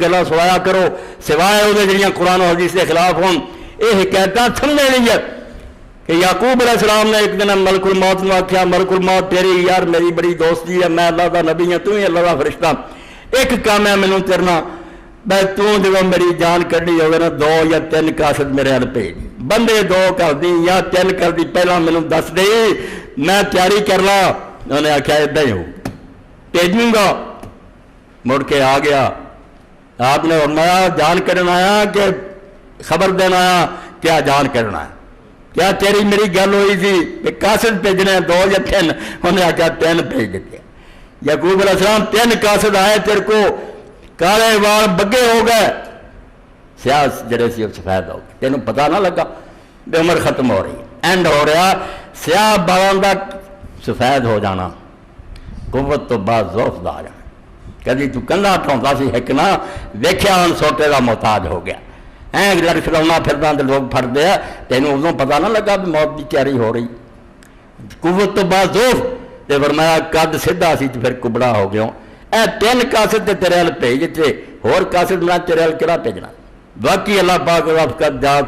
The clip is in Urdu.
گلا سوایا کرو سوائے وہ جہاں قرآن و حدیث کے خلاف ہوں یہ حکایت سمجھنے نہیں ہے کہ یعقوب علیہ السلام نے ایک دن ملک الموت نے آخیا ملک الموت تیری یار میری بڑی دوستی ہے میں اللہ کا نبی ہوں تو ہی اللہ کا فرشتہ ایک کام ہے مینوں تیرنا بھائی تو جب میری جان کڈی ہوگی نا 2 یا 3 قاصد میرے ہل بھیج بندے 2 کر دی یا 3 کر دی پہلا مینوں دس دے میں تیاری کر لا انہوں نے آخیا ادا ہی ہو بھیجوں گا مڑ کے آ گیا آپ نے فرمایا جان کرنا آیا کہ خبر دینا آیا کیا جان کرنا ہے کیا تیری میری گل ہوئی تھی کہ قاصد بھیجنے 2 یا 3 انہوں نے آخیا 3 بھیج دیتے یعقوب علیہ السلام 3 قاصد آئے تیرے کو کالے وال بگے ہو گئے سیاہ جڑے سی سفید ہو گئے تینوں پتہ نہ لگا بے عمر ختم ہو رہی اینڈ ہو رہا سیاہ بالوں کا سفید ہو جانا قوت تو بعد ضعف دا آ جانا کدی تو کندا ٹھوندا سی ایک نہ ویکھیا ہن سوٹے کا محتاج ہو گیا ہیں لڑ کھڑونا پھردا تے لوگ پھڑدے آ تینوں ادوں پتہ نہ لگا بھی موت کی تیاری ہو رہی قوت تو بعد ضعف تے فرمایا قد سیدھا سی تے پھر کبڑا ہو گیا اے 3 قاصد تے تیرے ال بھیج تے ہور قاصد میں تیرے ال کیڑا بھیجنا باقی اللہ پاک وقت جا